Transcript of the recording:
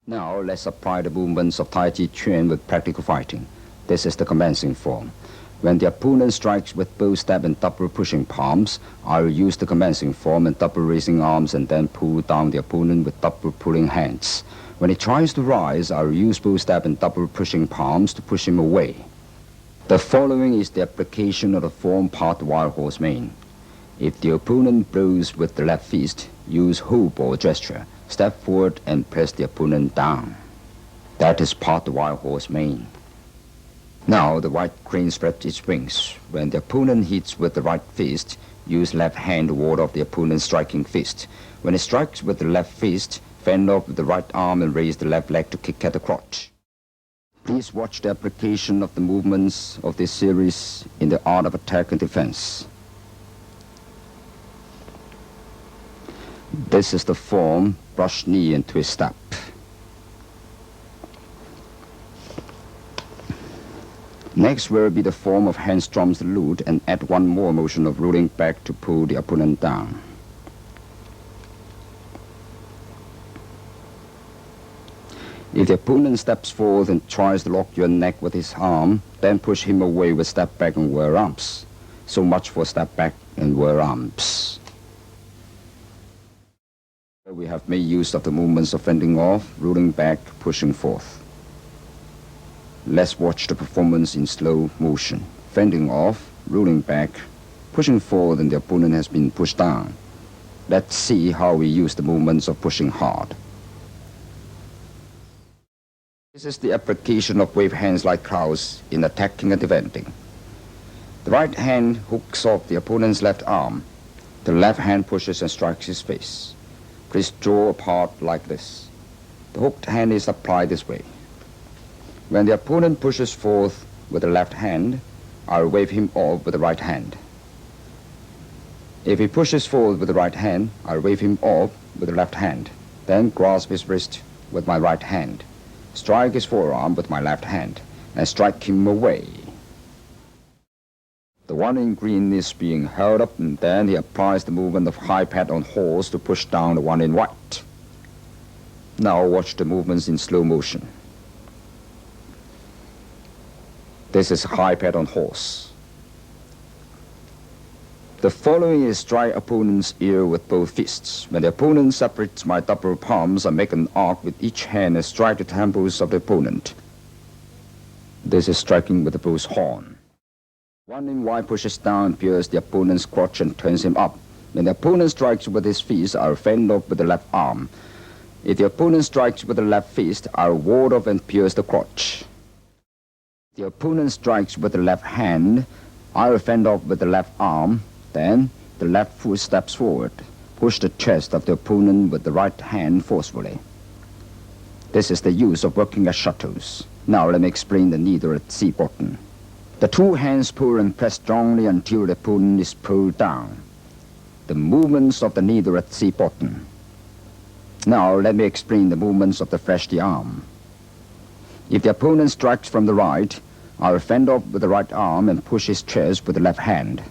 Now let's apply the movements of Tai Chi Chuan with practical fighting. This is the commencing form. When the opponent strikes with both stab and double pushing palms, I will use the commencing form and double raising arms and then pull down the opponent with double pulling hands. When he tries to rise, I will use both stab and double pushing palms to push him away. The following is the application of the form part wild horse mane. If the opponent blows with the left fist, use whole ball gesture. Step forward and press the opponent down. That is part wild horse mane. Now the right crane spreads its wings. When the opponent hits with the right fist, use left hand to ward off the opponent's striking fist. When he strikes with the left fist, fend off with the right arm and raise the left leg to kick at the crotch. Please watch the application of the movements of this series in the art of attack and defense. This is the form, brush knee and twist step. Next will be the form of hand strums the lute and add one more motion of rolling back to pull the opponent down. If the opponent steps forward and tries to lock your neck with his arm, then push him away with step back and whirl arms. So much for step back and whirl arms. We have made use of the movements of fending off, rolling back, pushing forth. Let's watch the performance in slow motion. Fending off, rolling back, pushing forward, and the opponent has been pushed down. Let's see how we use the movements of pushing hard. This is the application of wave hands like clouds in attacking and defending. The right hand hooks off the opponent's left arm. The left hand pushes and strikes his face. Please draw apart like this. The hooked hand is applied this way. When the opponent pushes forth with the left hand, I'll wave him off with the right hand. If he pushes forward with the right hand, I'll wave him off with the left hand. Then grasp his wrist with my right hand, strike his forearm with my left hand, and strike him away. The one in green is being held up, and then he applies the movement of high pad on horse to push down the one in white. Now watch the movements in slow motion. This is high pad on horse. The following is strike opponent's ear with both fists. When the opponent separates my double palms, I make an arc with each hand and strike the temples of the opponent. This is striking with the bull's horn. One in white pushes down and pierces the opponent's crotch and turns him up. When the opponent strikes with his fist, I'll fend off with the left arm. If the opponent strikes with the left fist, I'll ward off and pierce the crotch. If the opponent strikes with the left hand, I'll fend off with the left arm. Then the left foot steps forward. Push the chest of the opponent with the right hand forcefully. This is the use of working as shuttles. Now let me explain the needle at C button. The two hands pull and press strongly until the opponent is pulled down. The movements of the needle at C button. Now let me explain the movements of the fleshy arm. If the opponent strikes from the right, I will fend off with the right arm and push his chest with the left hand.